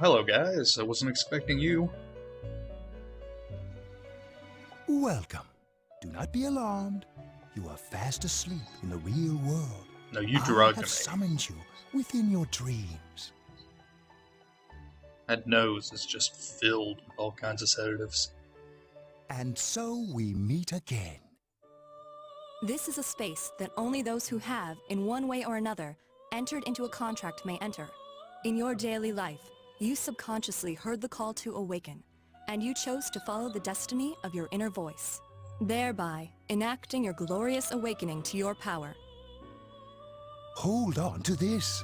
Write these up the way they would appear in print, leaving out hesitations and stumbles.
Hello guys, I wasn't expecting you. Welcome. Do not be alarmed. You are fast asleep in the real world. No, you I drugged have me. summoned you within your dreams. That nose is just filled with all kinds of sedatives. And so we meet again. This is a space that only those who have, in one way or another, entered into a contract may enter. In your daily life, you subconsciously heard the call to awaken, and you chose to follow the destiny of your inner voice, thereby enacting your glorious awakening to your power. Hold on to this.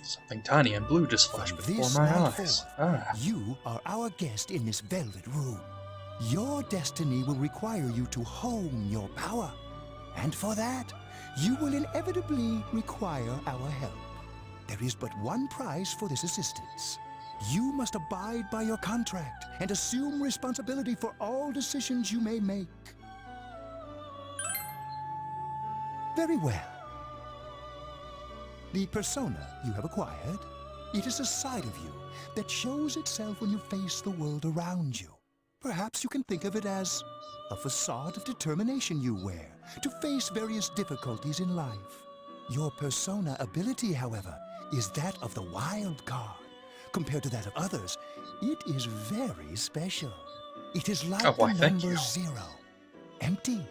Something tiny and blue just flashed From before this my night eyes. forth, you are our guest in this velvet room. Your destiny will require you to hone your power. And for that, you will inevitably require our help. There is but one price for this assistance. You must abide by your contract and assume responsibility for all decisions you may make. Very well. The persona you have acquired, it is a side of you that shows itself when you face the world around you. Perhaps you can think of it as a facade of determination you wear to face various difficulties in life. Your persona ability, however, is that of the wild card. Compared to that of others, it is very special. It is like Oh, why, the thank number you. 0, empty,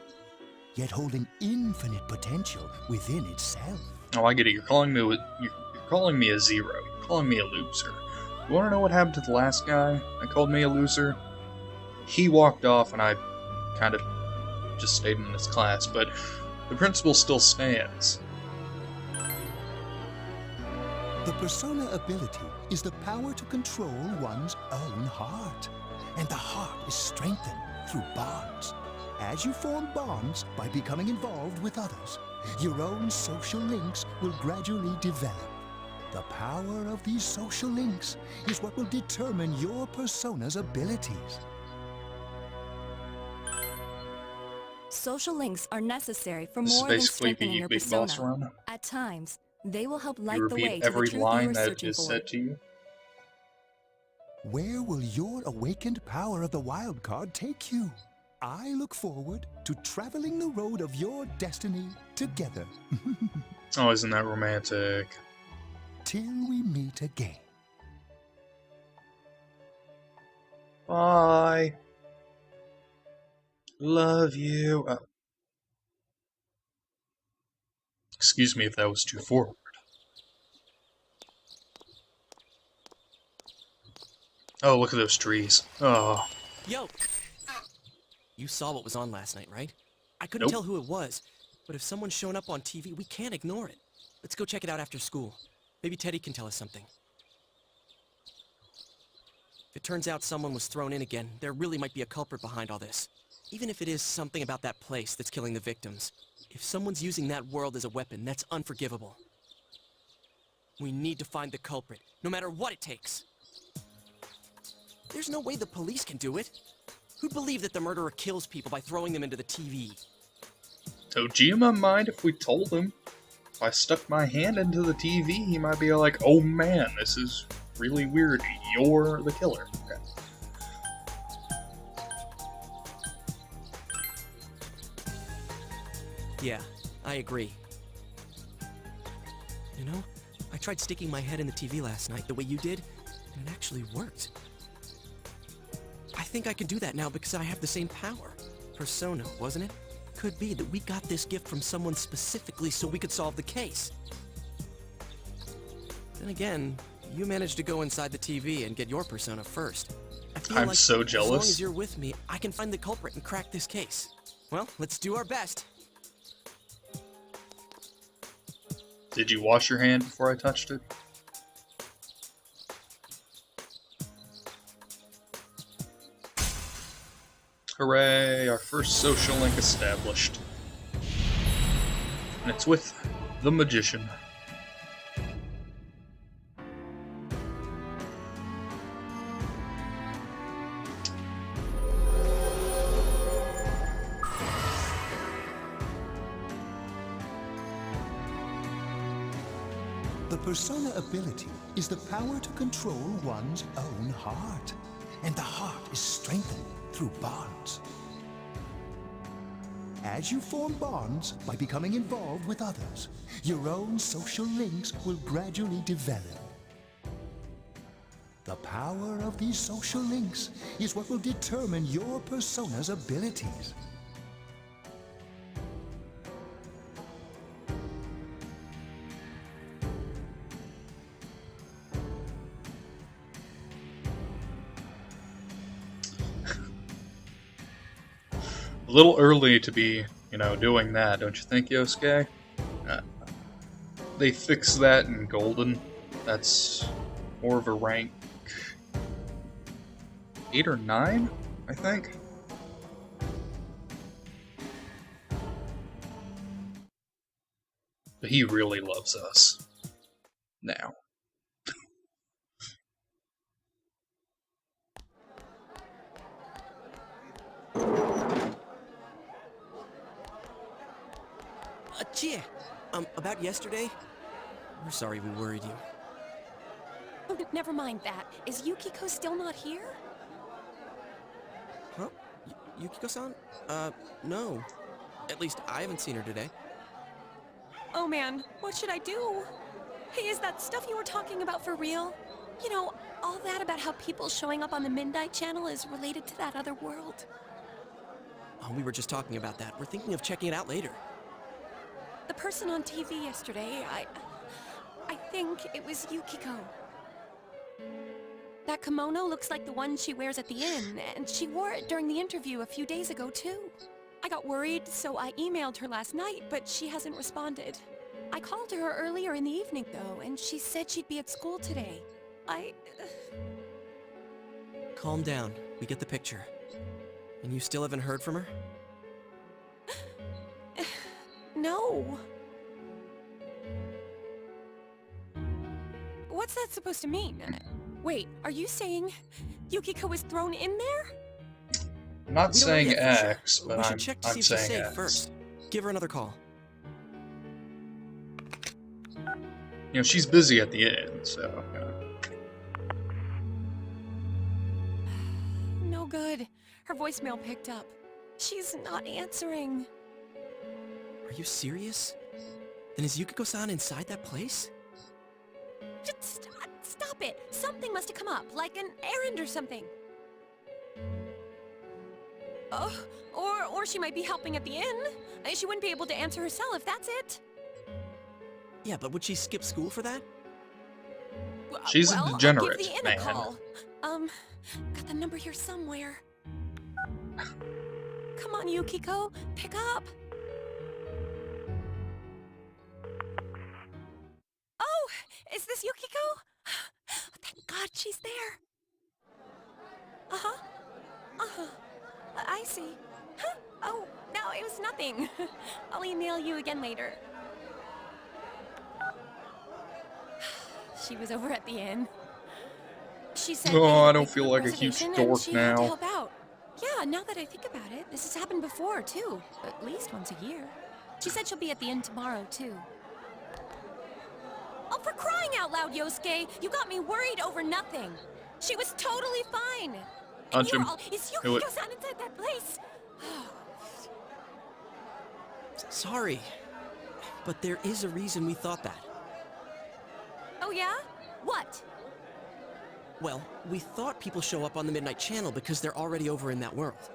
yet holding infinite potential within itself. Oh, I get it. You're calling me a zero. You're calling me a loser. You want to know what happened to the last guy that called me a loser? He walked off, and I kind of just stayed in this class. But the principle still stands. The persona ability is the power to control one's own heart. And the heart is strengthened through bonds. As you form bonds by becoming involved with others, your own social links will gradually develop. The power of these social links is what will determine your persona's abilities. Social links are necessary for This is more than basically strengthening the your Big Boss persona. Run. At times, they will help light You the repeat way to the every truth you line are that searching is for. said to you. Where will your awakened power of the wild card take you? I look forward to traveling the road of your destiny together. Oh, isn't that romantic? Till we meet again. Bye. Love you. Excuse me if that was too forward. Oh, look at those trees. Oh. Yo! You saw what was on last night, right? I couldn't Nope. tell who it was, but if someone's shown up on TV, we can't ignore it. Let's go check it out after school. Maybe Teddy can tell us something. If it turns out someone was thrown in again, there really might be a culprit behind all this. Even if it is something about that place that's killing the victims. If someone's using that world as a weapon, that's unforgivable. We need to find the culprit, no matter what it takes. There's no way the police can do it. Who'd believe that the murderer kills people by throwing them into the TV? Tojima mind if we told him. If I stuck my hand into the TV, he might be like, oh man, this is really weird. You're the killer. Okay. Yeah, I agree. You know, I tried sticking my head in the TV last night the way you did, and it actually worked. I think I can do that now because I have the same power. Persona, wasn't it? Could be that we got this gift from someone specifically so we could solve the case. Then again, you managed to go inside the TV and get your persona first. I feel I'm like so as long jealous. as you're with me, I can find the culprit and crack this case. Well, let's do our best. Did you wash your hand before I touched it? Hooray, our first social link established. And it's with the magician. The persona ability is the power to control one's own heart. And the heart is strengthened through bonds. As you form bonds by becoming involved with others, your own social links will gradually develop. The power of these social links is what will determine your persona's abilities. A little early to be, doing that, don't you think, Yosuke? They fixed that in Golden. That's more of a rank 8 or 9, I think. But he really loves us now. Chia, about yesterday? We're sorry we worried you. Oh, never mind that. Is Yukiko still not here? Huh? Yukiko-san? No. At least I haven't seen her today. Oh man, what should I do? Hey, is that stuff you were talking about for real? You know, all that about how people showing up on the Midnight Channel is related to that other world. Oh, we were just talking about that. We're thinking of checking it out later. The person on TV yesterday, I think it was Yukiko. That kimono looks like the one she wears at the inn, and she wore it during the interview a few days ago, too. I got worried, so I emailed her last night, but she hasn't responded. I called her earlier in the evening, though, and she said she'd be at school today. Calm down. We get the picture. And you still haven't heard from her? No. What's that supposed to mean? Wait, are you saying Yukiko was thrown in there? I'm not saying X, but we should check to see if she's saying safe X. first. Give her another call. She's busy at the end, so. No good. Her voicemail picked up. She's not answering. Are you serious? Then is Yukiko-san inside that place? Just stop it. Something must have come up, like an errand or something. Or she might be helping at the inn. She wouldn't be able to answer herself if that's it. Yeah, but would she skip school for that? She's a degenerate, I'll give the inn man. a call. Got the number here somewhere. Come on, Yukiko, pick up. Oh, is this Yukiko? Thank God she's there. I see. Huh? Oh, no, it was nothing. I'll email you again later. She was over at the inn. She said, Oh, they had I don't big feel group like a huge reservation and dork she had to now. help out. Yeah, now that I think about it, this has happened before, too. At least once a year. She said she'll be at the inn tomorrow, too. Oh, for crying out loud, Yosuke! You got me worried over nothing. She was totally fine. Punch him. Is Do it. Yukiko-san inside that place? Sorry. But there is a reason we thought that. Oh, yeah? What? Well, we thought people show up on the Midnight Channel because they're already over in that world.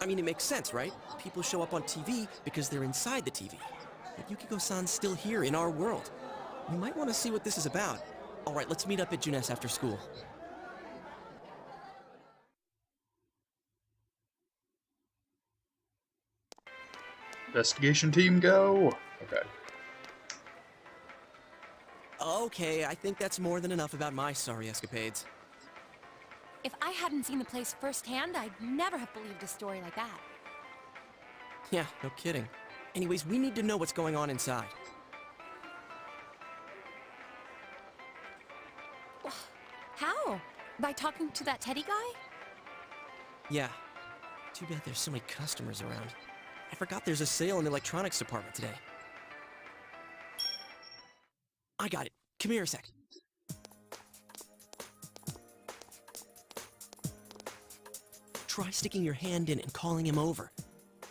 I mean, it makes sense, right? People show up on TV because they're inside the TV. But Yukiko-san's still here in our world. We might want to see what this is about. All right, let's meet up at Junes after school. Investigation team, go! Okay. Okay, I think that's more than enough about my sorry escapades. If I hadn't seen the place firsthand, I'd never have believed a story like that. Yeah, no kidding. Anyways, we need to know what's going on inside. How? By talking to that Teddy guy? Yeah. Too bad there's so many customers around. I forgot there's a sale in the electronics department today. I got it. Come here a sec. Try sticking your hand in and calling him over.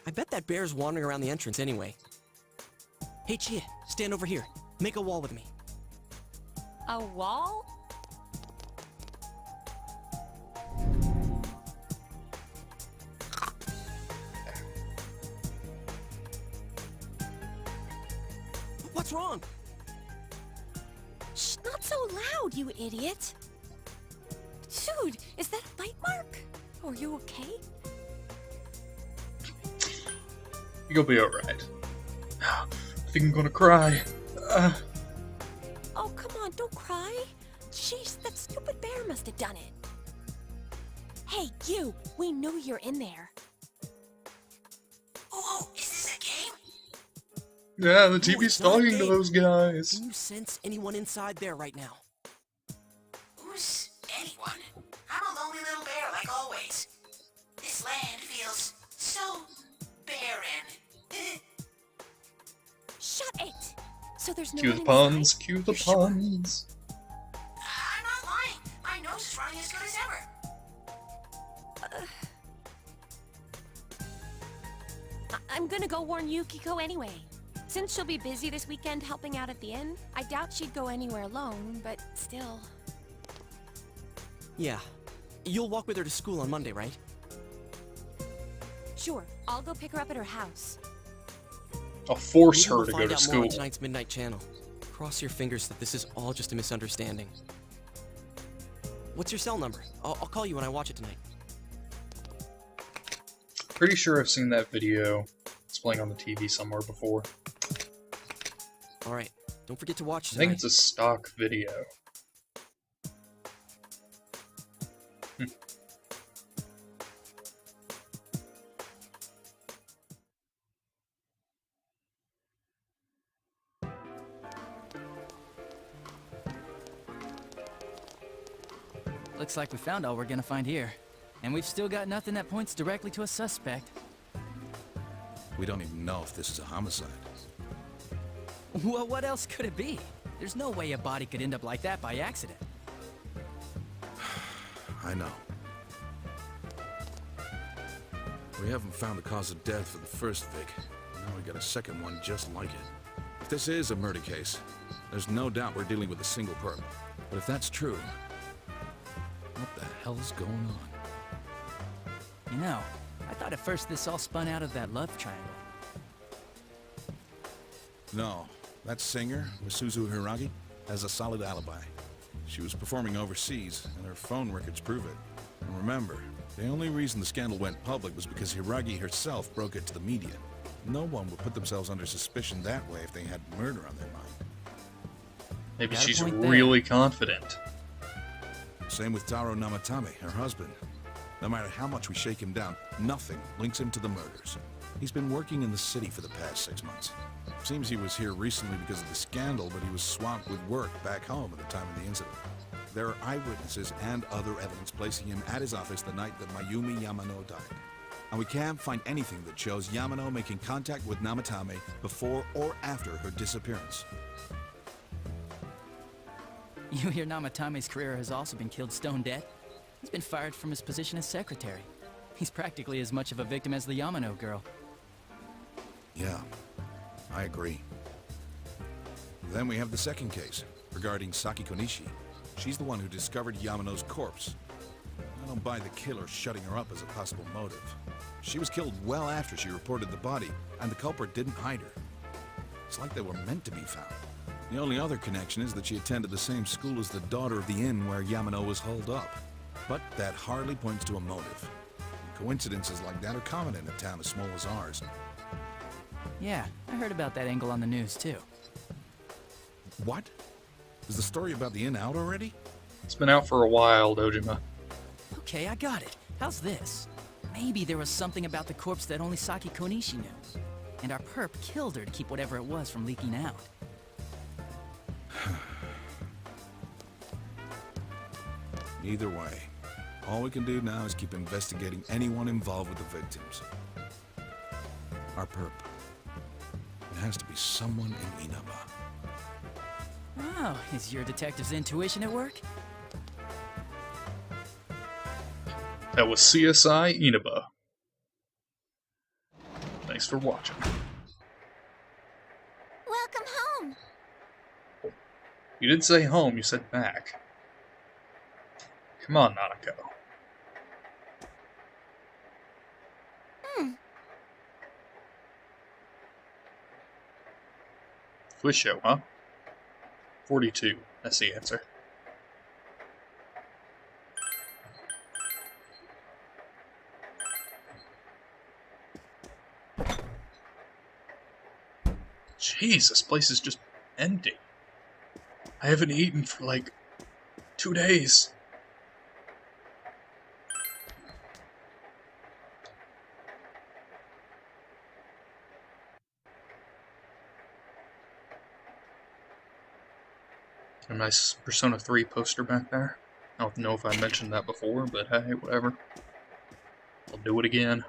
I bet that bear's wandering around the entrance anyway. Hey, Chia, stand over here. Make a wall with me. A wall? What's wrong? Shh, not so loud, you idiot! Dude, is that a bite mark? Are you okay? You'll be alright. I think I'm gonna cry. Oh, come on, don't cry. Jeez, that stupid bear must have done it. Hey, you! We know you're in there. Oh, is this a game? Yeah, the it's TV's not a talking to game. those guys. Can you sense anyone inside there right now? Who's anyone? I'm a lonely little bear like always. This land feels so barren. Shut it! So there's no Cue one the puns, inside? cue the You sure? puns. I'm not lying. My nose is running as good as ever. I'm gonna go warn Yukiko anyway. Since she'll be busy this weekend helping out at the inn, I doubt she'd go anywhere alone, but still. Yeah. You'll walk with her to school on Monday, right? Sure, I'll go pick her up at her house. I'll force Maybe her we'll to go find to out more school. on tonight's Midnight Channel. Cross your fingers that this is all just a misunderstanding. What's your cell number? I'll call you when I watch it tonight. Pretty sure I've seen that video. It's playing on the TV somewhere before. Alright, don't forget to watch I tonight. think it's a stock video. Looks like we found all we're gonna find here. And we've still got nothing that points directly to a suspect. We don't even know if this is a homicide. Well, what else could it be? There's no way a body could end up like that by accident. I know. We haven't found the cause of death for the first Vic. Now we got a second one just like it. If this is a murder case, there's no doubt we're dealing with a single perp. But if that's true, what the hell's going on? You know, I thought at first this all spun out of that love triangle. No, that singer, Misuzu Hiragi, has a solid alibi. She was performing overseas, and her phone records prove it. And remember, the only reason the scandal went public was because Hiragi herself broke it to the media. No one would put themselves under suspicion that way if they had murder on their mind. Maybe Got a she's point there. really confident. Same with Taro Namatame, her husband. No matter how much we shake him down, nothing links him to the murders. He's been working in the city for the past 6 months. Seems he was here recently because of the scandal, but he was swamped with work back home at the time of the incident. There are eyewitnesses and other evidence placing him at his office the night that Mayumi Yamano died. And we can't find anything that shows Yamano making contact with Namatame before or after her disappearance. You hear Namatame's career has also been killed stone dead? He's been fired from his position as secretary. He's practically as much of a victim as the Yamano girl. Yeah, I agree. Then we have the second case, regarding Saki Konishi. She's the one who discovered Yamano's corpse. I don't buy the killer shutting her up as a possible motive. She was killed well after she reported the body, and the culprit didn't hide her. It's like they were meant to be found. The only other connection is that she attended the same school as the daughter of the inn where Yamano was holed up. But that hardly points to a motive. Coincidences like that are common in a town as small as ours. Yeah, I heard about that angle on the news too. What? Is the story about the inn out already? It's been out for a while, Dojima. Okay, I got it. How's this? Maybe there was something about the corpse that only Saki Konishi knew. And our perp killed her to keep whatever it was from leaking out. Either way, all we can do now is keep investigating anyone involved with the victims. Our perp. It has to be someone in Inaba. Oh, is your detective's intuition at work? That was CSI Inaba. Thanks for watching. Welcome home. You didn't say home, you said back. Come on, Nanako. Quiz show, huh? 42. That's the answer. Jeez, this place is just empty. I haven't eaten for like 2 days. A nice Persona 3 poster back there. I don't know if I mentioned that before, but hey, whatever. I'll do it again.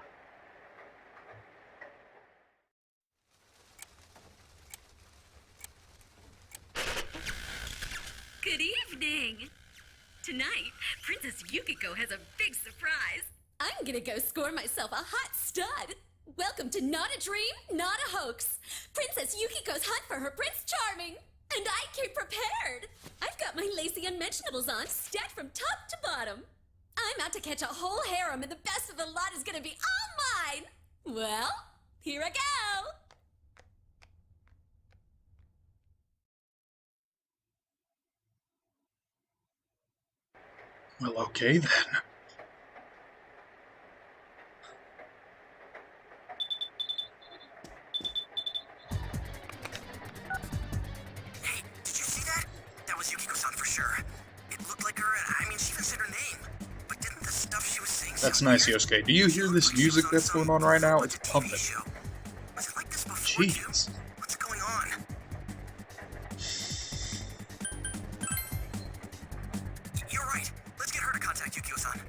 Good evening! Tonight, Princess Yukiko has a big surprise. I'm gonna go score myself a hot stud. Welcome to Not a Dream, Not a Hoax. Princess Yukiko's hunt for her Prince Charming. And I came prepared. I've got my lacy unmentionables on, stacked from top to bottom. I'm out to catch a whole harem, and the best of the lot is gonna be all mine. Well, here I go. Well, okay then. Hey, did you see that? That was Yukiko-san for sure. It looked like her, I mean, she even said her name. But didn't the stuff she was saying That's sound nice, weird? Yosuke. Do you hear this music that's going on right now? It's pumping. Was it like this before, too? Jeez. What's going on? You're right. Let's get her to contact Yukio-san.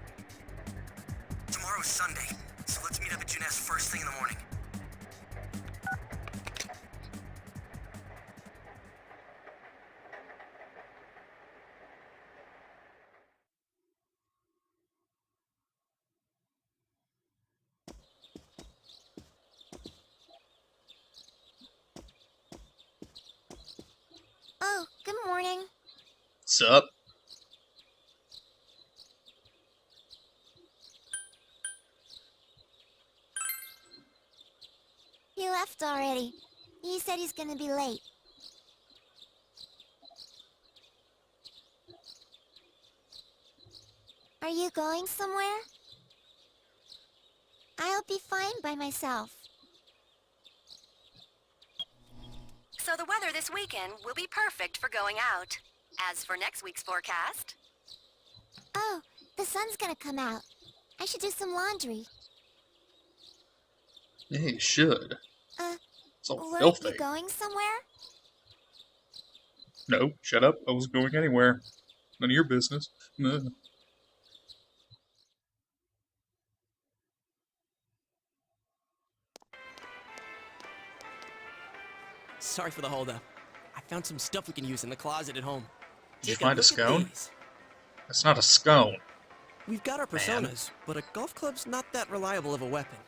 Tomorrow's Sunday, so let's meet up at Junes first thing in the morning. Oh, good morning. Sup? He left already. He said he's gonna be late. Are you going somewhere? I'll be fine by myself. So the weather this weekend will be perfect for going out. As for next week's forecast... Oh, the sun's gonna come out. I should do some laundry. Yeah, you should. It's all Weren't filthy. you going somewhere? No, shut up. I wasn't going anywhere. None of your business. Ugh. Sorry for the holdup. I found some stuff we can use in the closet at home. Did you Take find a look at scone? these. That's not a scone. We've got our personas, but a golf club's not that reliable of a weapon.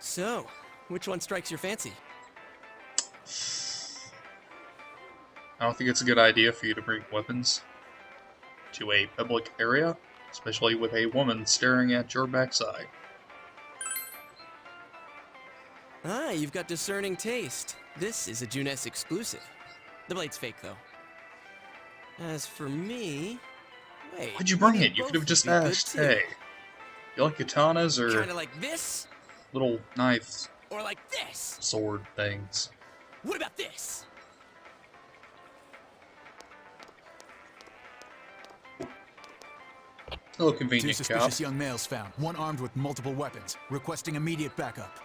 So, which one strikes your fancy? I don't think it's a good idea for you to bring weapons to a public area, especially with a woman staring at your backside. Ah, you've got discerning taste. This is a Junes exclusive. The blade's fake, though. As for me... Wait, Why'd you bring maybe it? You both could have would just be good, asked, too. hey, you like katanas or Kinda like this? little knife Or like this? sword things? What about this? Hello, Two convenient cop. suspicious young males found, one armed with multiple weapons, requesting immediate backup.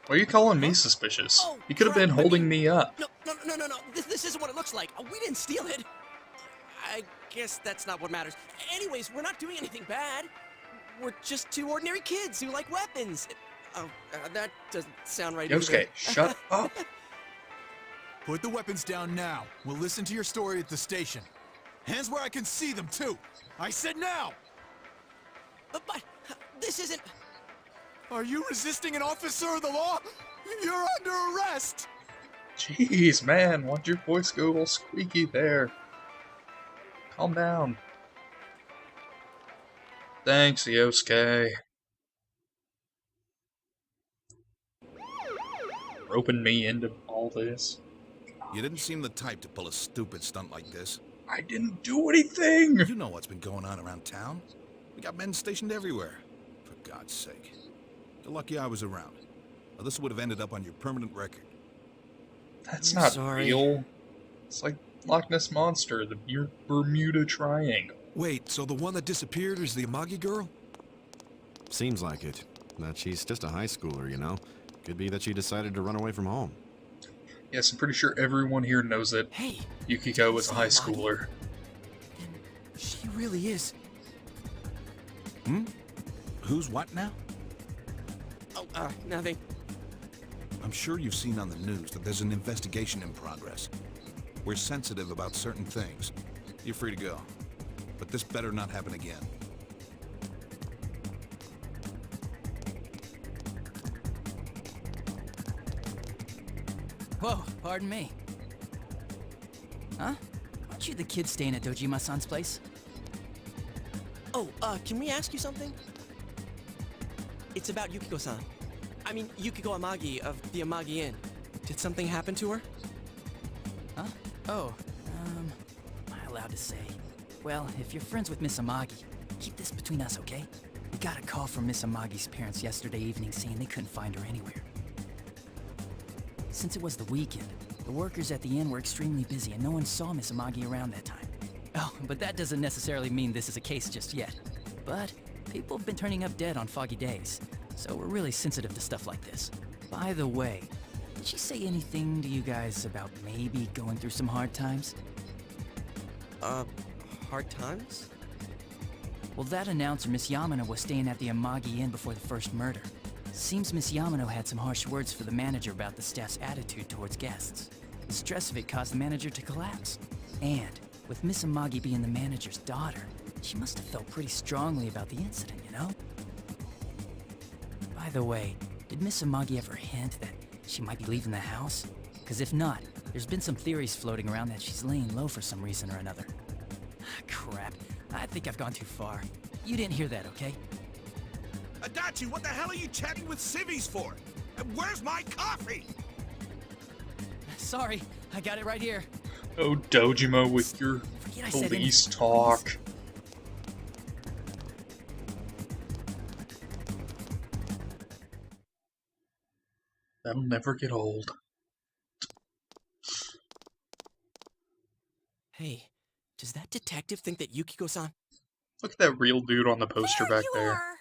Why are you calling me suspicious? Oh, You could have been crap, I holding mean- me up. No. This isn't what it looks like. We didn't steal it. I guess that's not what matters. Anyways, we're not doing anything bad. We're just two ordinary kids who like weapons. Oh, that doesn't sound right either. Yosuke, shut up. Put the weapons down now. We'll listen to your story at the station. Hands where I can see them, too! I said now! But this isn't... Are you resisting an officer of the law? You're under arrest! Jeez, man, why'd your voice go all squeaky there? Calm down. Thanks, Yosuke. Roping me into all this. You didn't seem the type to pull a stupid stunt like this. I didn't do anything! You know what's been going on around town. We got men stationed everywhere. For God's sake. You're lucky I was around. Or this would have ended up on your permanent record. That's I'm not sorry. real. It's like Loch Ness Monster, the Bermuda Triangle. Wait, so the one that disappeared is the Amagi girl? Seems like it. But she's just a high schooler, you know? Could be that she decided to run away from home. Yes, I'm pretty sure everyone here knows that Hey! Yukiko was a high schooler. And she really is... Hmm? Who's what now? Oh, nothing. I'm sure you've seen on the news that there's an investigation in progress. We're sensitive about certain things. You're free to go. But this better not happen again. Whoa, pardon me. Huh? Aren't you the kid staying at Dojima-san's place? Oh, can we ask you something? It's about Yukiko-san. I mean, Yukiko Amagi of the Amagi Inn. Did something happen to her? Huh? Oh, am I allowed to say? Well, if you're friends with Miss Amagi, keep this between us, okay? We got a call from Miss Amagi's parents yesterday evening saying they couldn't find her anywhere. Since it was the weekend, the workers at the inn were extremely busy and no one saw Miss Amagi around that time. Oh, but that doesn't necessarily mean this is a case just yet. But people have been turning up dead on foggy days, so we're really sensitive to stuff like this. By the way, did she say anything to you guys about maybe going through some hard times? Hard times? Well, that announcer, Miss Yamano, was staying at the Amagi Inn before the first murder. Seems Miss Yamano had some harsh words for the manager about the staff's attitude towards guests. The stress of it caused the manager to collapse. And, with Miss Amagi being the manager's daughter, she must have felt pretty strongly about the incident, you know? By the way, did Miss Amagi ever hint that she might be leaving the house? Because if not, there's been some theories floating around that she's laying low for some reason or another. Crap, I think I've gone too far. You didn't hear that, okay? Adachi, what the hell are you chatting with civvies for? And where's my coffee? Sorry, I got it right here. Oh, Dojima with your Forget I said police anything. talk. That'll never get old. Hey, does that detective think that Yukiko-san... Look at that real dude on the poster back you there. Are.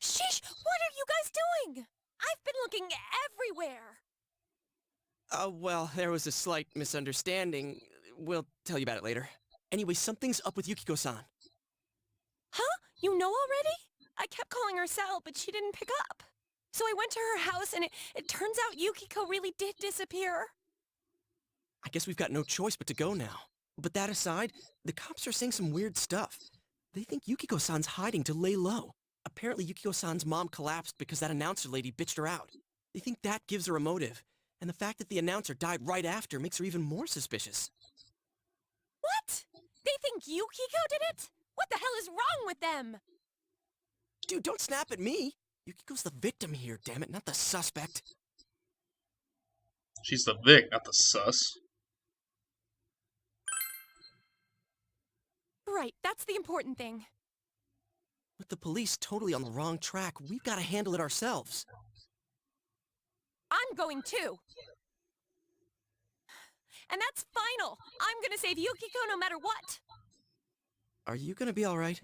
Sheesh! What are you guys doing? I've been looking everywhere. Well, there was a slight misunderstanding. We'll tell you about it later. Anyway, something's up with Yukiko-san. Huh? You know already? I kept calling her Sal, but she didn't pick up. So I went to her house, and it turns out Yukiko really did disappear. I guess we've got no choice but to go now. But that aside, the cops are saying some weird stuff. They think Yukiko-san's hiding to lay low. Apparently Yukiko-san's mom collapsed because that announcer lady bitched her out. They think that gives her a motive. And the fact that the announcer died right after makes her even more suspicious. What? They think Yukiko did it? What the hell is wrong with them? Dude, don't snap at me! Yukiko's the victim here, damn it, not the suspect. She's the Vic, not the sus. Right, that's the important thing. With the police totally on the wrong track, we've got to handle it ourselves. I'm going too. And that's final. I'm gonna save Yukiko no matter what. Are you gonna be alright?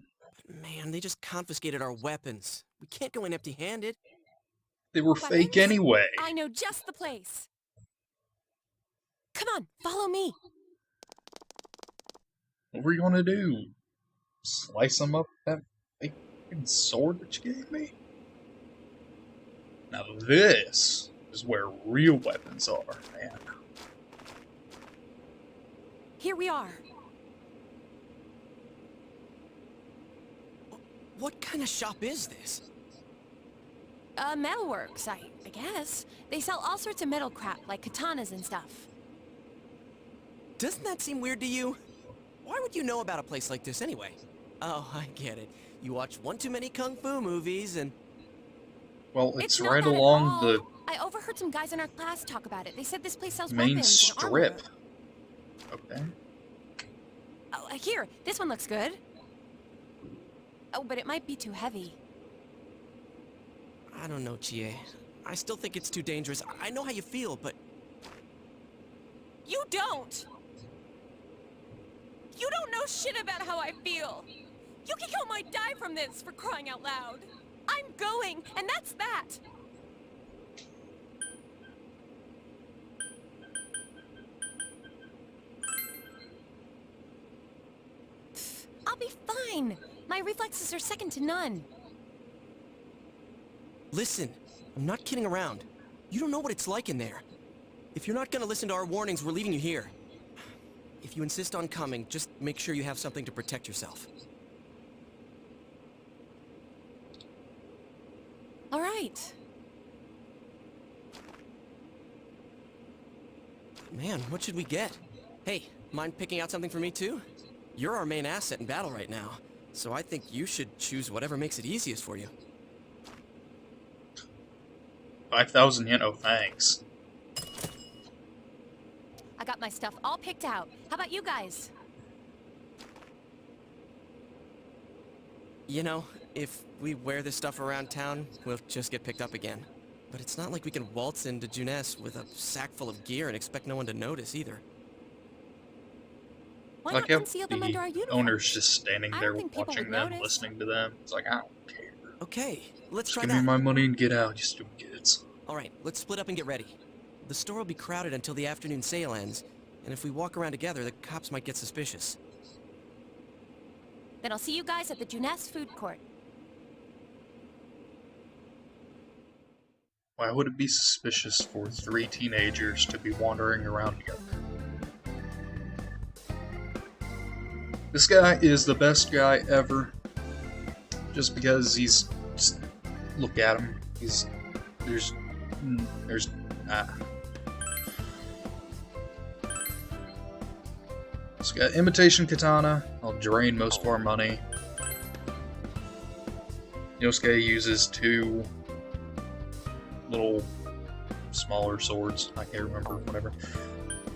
Man, they just confiscated our weapons. We can't go in empty-handed. They were fake anyway. I know just the place. Come on, follow me. What were you gonna do? Slice them up with that fake sword that you gave me? Now this is is where real weapons are, man. Here we are. What kind of shop is this? Metalworks, I guess. They sell all sorts of metal crap, like katanas and stuff. Doesn't that seem weird to you? Why would you know about a place like this anyway? Oh, I get it. You watch one too many kung fu movies and... Well, it's not right that at along all. the I overheard some guys in our class talk about it. They said this place sells main weapons and armor. strip. Okay. Oh, here. This one looks good. Oh, but it might be too heavy. I don't know, Chie. I still think it's too dangerous. I know how you feel, but... You don't! You don't know shit about how I feel! Yukiko might die from this, for crying out loud! I'm going, and that's that! I'll be fine! My reflexes are second to none. Listen, I'm not kidding around. You don't know what it's like in there. If you're not gonna listen to our warnings, we're leaving you here. If you insist on coming, just make sure you have something to protect yourself. All right. Man, what should we get? Hey, mind picking out something for me too? You're our main asset in battle right now, so I think you should choose whatever makes it easiest for you. 5,000 yen, oh thanks. I got my stuff all picked out. How about you guys? You know, if we wear this stuff around town, we'll just get picked up again. But it's not like we can waltz into Juness with a sack full of gear and expect no one to notice either. Why Like not how conceal them under our the uniforms? owner's just standing I there don't think people watching would them, notice. listening to them. It's like, I don't care. Okay, let's Just try give that. me my money and get out, you stupid kids. Alright, let's split up and get ready. The store will be crowded until the afternoon sale ends, and if we walk around together, the cops might get suspicious. Then I'll see you guys at the Juness food court. Why would it be suspicious for 3 teenagers to be wandering around together? This guy is the best guy ever. Just because he's... Just look at him. He's... There's... This guy, imitation katana. I'll drain most of our money. Yosuke uses 2 little smaller swords. I can't remember, whatever.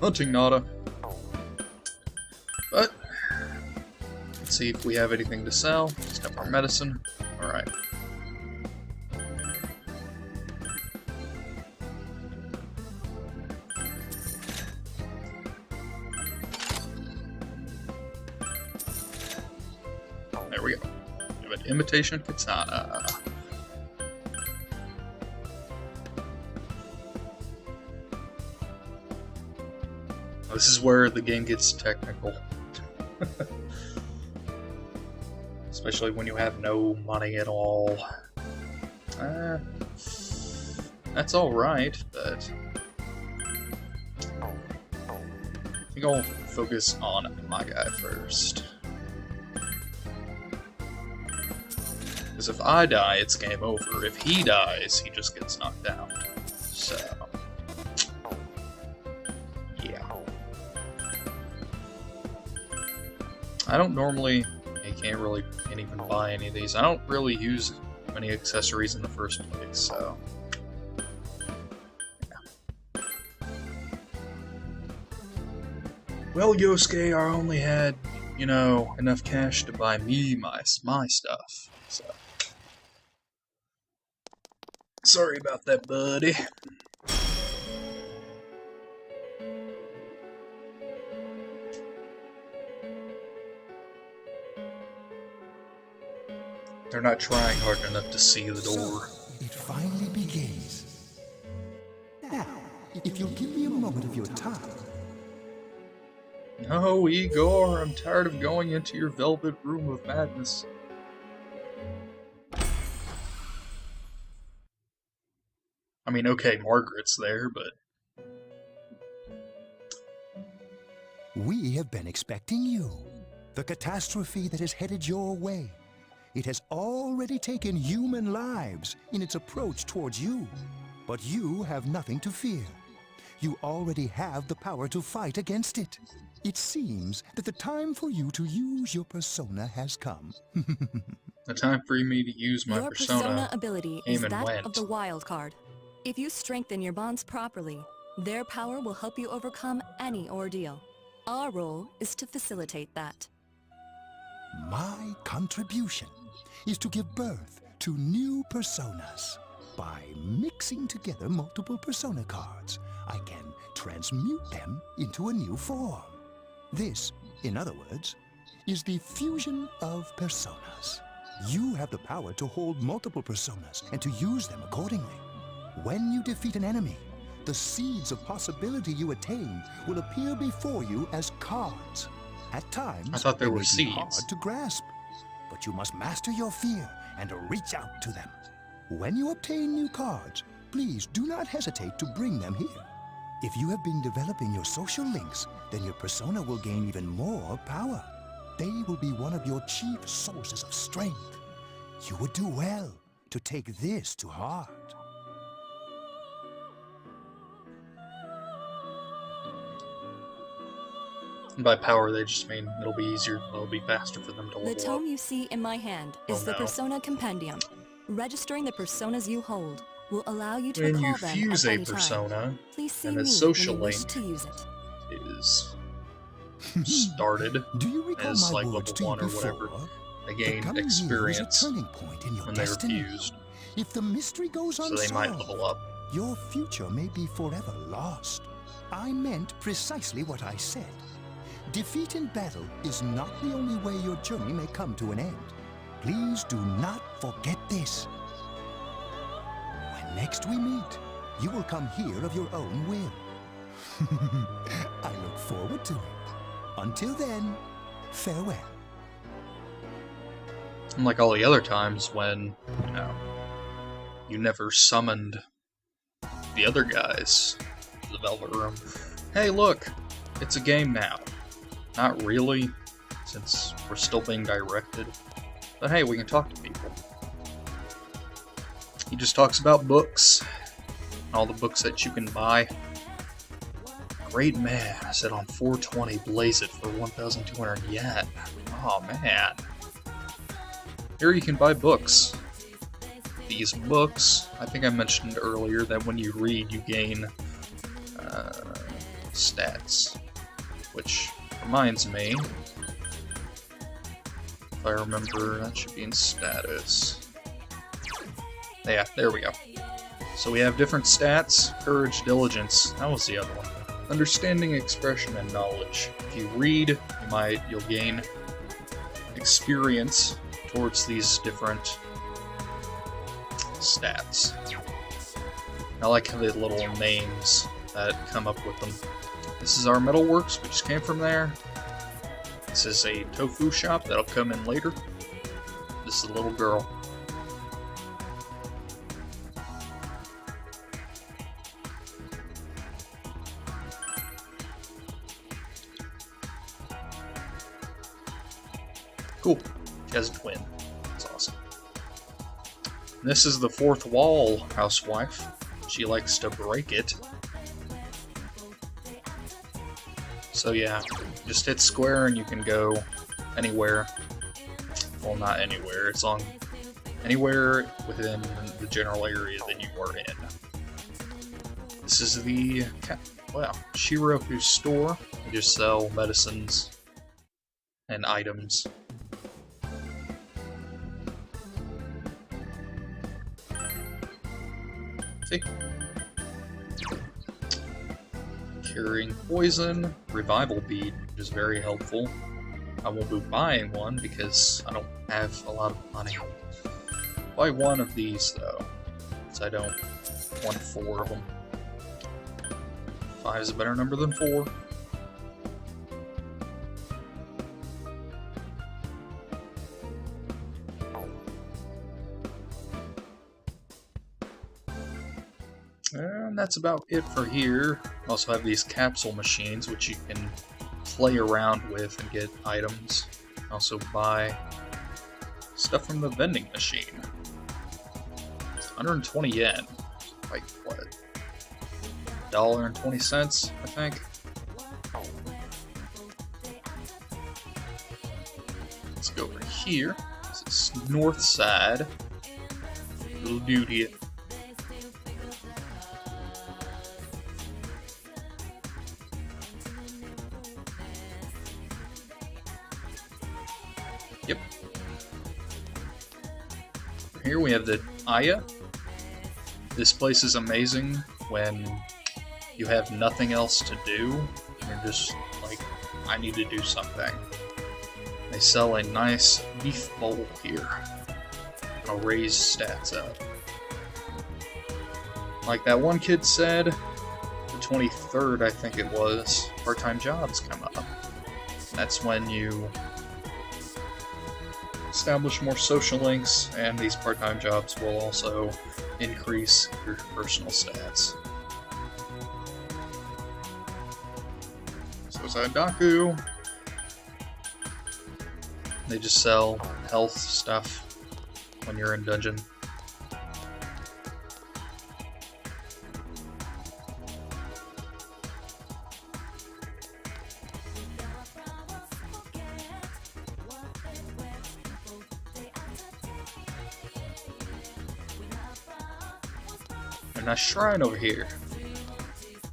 Hunting nada. But let's see if we have anything to sell. Just have our medicine. Alright. There we go. We have an imitation katana. This is where the game gets technical. Especially when you have no money at all. That's alright, but... I think I'll focus on my guy first. Because if I die, it's game over. If he dies, he just gets knocked out. So... I don't normally, can't even buy any of these. I don't really use many accessories in the first place, so... Yeah. Well, Yosuke, I only had, you know, enough cash to buy me my stuff, so... Sorry about that, buddy. They're not trying hard enough to see the door. So, it finally begins. Now, if you'll give me a moment of your time. No, Igor, I'm tired of going into your velvet room of madness. mean, okay, Margaret's there, but... We have been expecting you. The catastrophe that is headed your way. It has already taken human lives in its approach towards you. But you have nothing to fear. You already have the power to fight against it. It seems that the time for you to use your persona has come. The time for me to use my Your persona ability is came and that went. of the wild card. If you strengthen your bonds properly, their power will help you overcome any ordeal. Our role is to facilitate that. My contribution is to give birth to new personas. By mixing together multiple persona cards, I can transmute them into a new form. This, in other words, is the fusion of personas. You have the power to hold multiple personas and to use them accordingly. When you defeat an enemy, the seeds of possibility you attain will appear before you as cards. At times, I thought there they were may be seeds. hard to grasp, but you must master your fear and reach out to them. When you obtain new cards, please do not hesitate to bring them here. If you have been developing your social links, then your persona will gain even more power. They will be one of your chief sources of strength. You would do well to take this to heart. And by power, they just mean it'll be easier, it'll be faster for them to The level up. tome you see in my hand is Oh, the no. Persona Compendium. Registering the personas you hold will allow you to When recall you them fuse at a any time. persona, Please see and me the social when you wish link to use it. is started Do you recall as my like words level to you 1 or whatever. before? They The gain coming year is a experience turning point in your when they were destiny. fused, If the mystery goes so unsolved, they might level up. your future may be forever lost. I meant precisely what I said. Defeat in battle is not the only way your journey may come to an end. Please do not forget this. When next we meet, you will come here of your own will. I look forward to it. Until then, farewell. Unlike all the other times when, you know, you never summoned the other guys to the Velvet Room. Hey, look! It's a game now. Not really, since we're still being directed. But hey, we can talk to people. He just talks about books. All the books that you can buy. Great man, I said on 420, blaze it for 1,200 yen. Oh man. Here you can buy books. These books, I think I mentioned earlier that when you read, you gain stats. Which reminds me, if I remember, that should be in status. Yeah, there we go. So we have different stats: courage, diligence. That was the other one. Understanding, expression, and knowledge. If you read, you'll gain experience towards these different stats. I like the little names that come up with them. This is our metalworks, we just came from there. This is a tofu shop that'll come in later. This is a little girl. Cool. She has a twin. That's awesome. And this is the fourth wall, housewife. She likes to break it. So yeah, just hit square and you can go anywhere. Well, not anywhere. It's on anywhere within the general area that you are in. This is the Shiroku store. You just sell medicines and items. See? Curing poison, revival bead, which is very helpful. I won't be buying one because I don't have a lot of money. Buy one of these though, because I don't want 4 of them. 5 is a better number than 4. And that's about it for here. Also have these capsule machines, which you can play around with and get items. Also buy stuff from the vending machine. It's 120 yen. Like, what? $1.20, I think. Let's go over here. This is north side. Little dude here. Yep. Here we have the Aya. This place is amazing when you have nothing else to do. You're just like, I need to do something. They sell a nice beef bowl here. I'll raise stats up. Like that one kid said, the 23rd, I think it was, part-time jobs come up. That's when you establish more social links, and these part-time jobs will also increase your personal stats. So is that Daku? They just sell health stuff when you're in dungeon. And a shrine over here.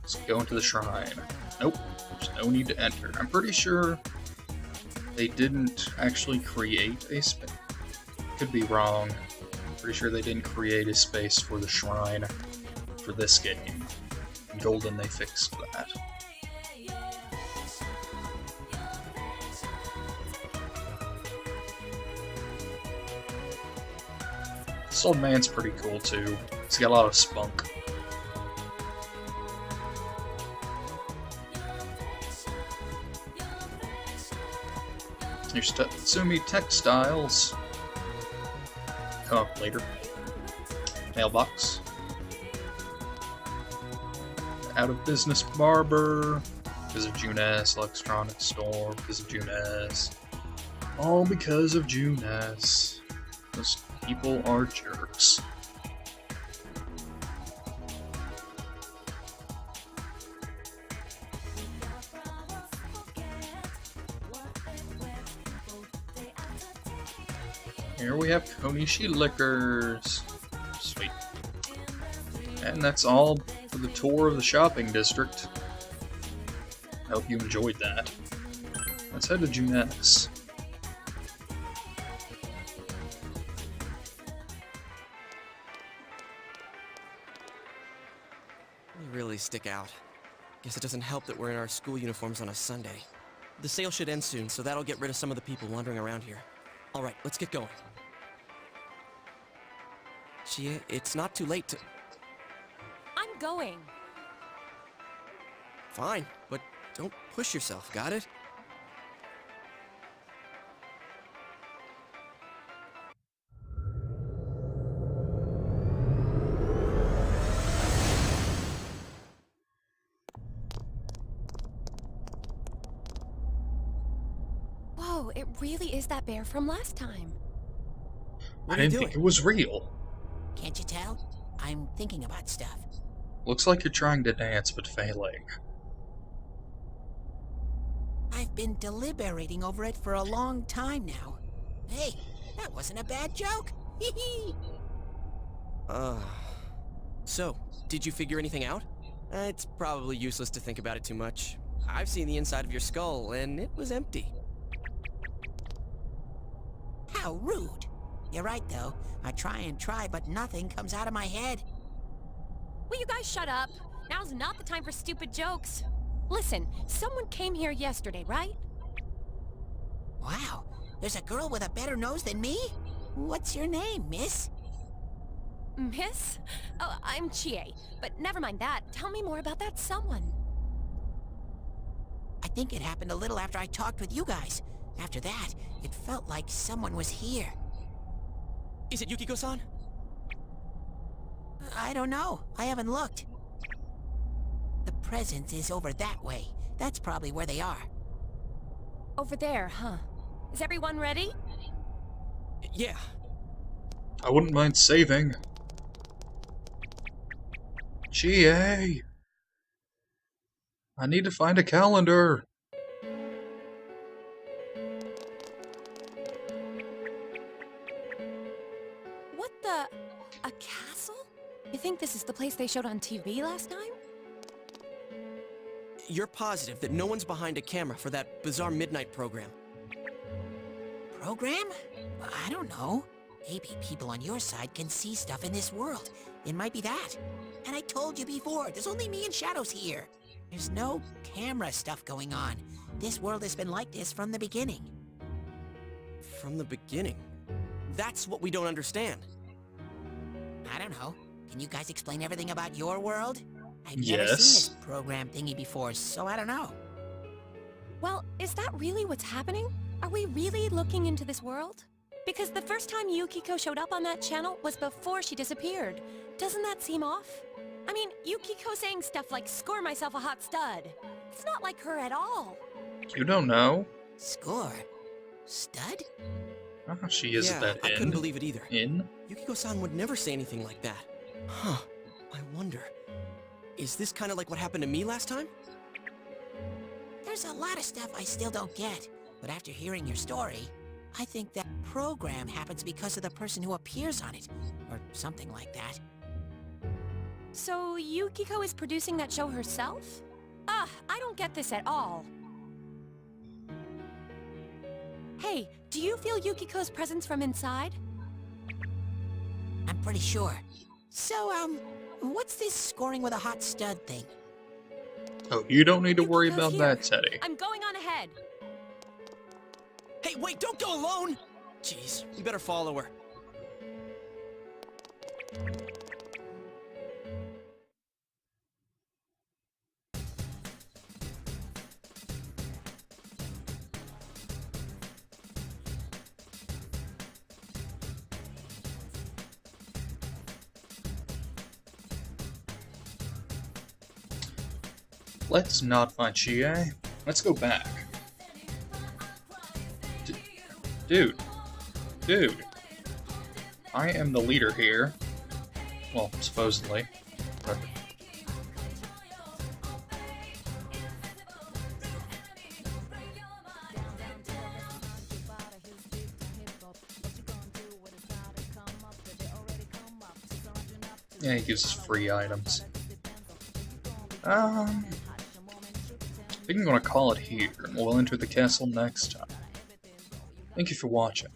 Let's go into the shrine. Nope, there's no need to enter. I'm pretty sure they didn't actually create a space. Could be wrong. I'm pretty sure they didn't create a space for the shrine for this game. In Golden, they fixed that. This old man's pretty cool too. He's got a lot of spunk. Here's Tatsumi Textiles. Come up later. Mailbox. Out of business barber. Because of Junes. Electronics store. Because of Junes. All because of Junes. Those people are jerks. Here we have Konishi Liquors. Sweet. And that's all for the tour of the shopping district. I hope you enjoyed that. Let's head to Junes. We really stick out. Guess it doesn't help that we're in our school uniforms on a Sunday. The sale should end soon, so that'll get rid of some of the people wandering around here. Alright, let's get going. Chia, it's not too late to... I'm going. Fine, but don't push yourself, got it? Whoa, it really is that bear from last time. I didn't think it was real. Can't you tell? I'm thinking about stuff. Looks like you're trying to dance, but failing. I've been deliberating over it for a long time now. Hey, that wasn't a bad joke. Hee So, did you figure anything out? It's probably useless to think about it too much. I've seen the inside of your skull, and it was empty. How rude. You're right, though. I try, but nothing comes out of my head. Will you guys shut up? Now's not the time for stupid jokes. Listen, someone came here yesterday, right? Wow, there's a girl with a better nose than me? What's your name, miss? Miss? Oh, I'm Chie. But never mind that. Tell me more about that someone. I think it happened a little after I talked with you guys. After that, it felt like someone was here. Is it Yukiko-san? I don't know. I haven't looked. presence is over that way. That's probably where they are. Over there, huh? Is everyone ready? Yeah. I wouldn't mind saving. GA! I need to find a calendar. What the... a castle? You think this is the place they showed on TV last time? You're positive that no one's behind a camera for that bizarre midnight program? Program? I don't know. Maybe people on your side can see stuff in this world. It might be that. And I told you before, there's only me and Shadows here. There's no camera stuff going on. This world has been like this from the beginning. From the beginning? That's what we don't understand. I don't know. Can you guys explain everything about your world? I've never Yes. seen this program thingy before, so I don't know. Well, is that really what's happening? Are we really looking into this world? Because the first time Yukiko showed up on that channel was before she disappeared. Doesn't that seem off? I mean, Yukiko saying stuff like, "Score myself a hot stud." It's not like her at all. You don't know. Score? Stud? She is yeah, at that I inn. couldn't believe it either. Inn? Yukiko-san would never say anything like that. Huh. I wonder. Is this kind of like what happened to me last time? There's a lot of stuff I still don't get, but after hearing your story, I think that program happens because of the person who appears on it, or something like that. So Yukiko is producing that show herself? I don't get this at all. Hey, do you feel Yukiko's presence from inside? I'm pretty sure. So, what's this scoring with a hot stud thing? Oh, you don't need to worry Yukiko's about here. that, Teddy. I'm going on ahead. Hey, wait, don't go alone! Jeez, you better follow her. Let's not find Chie. Let's go back. Dude. I am the leader here. Well, supposedly. But yeah, he gives us free items. I think I'm gonna call it here, and we'll enter the castle next time. Thank you for watching.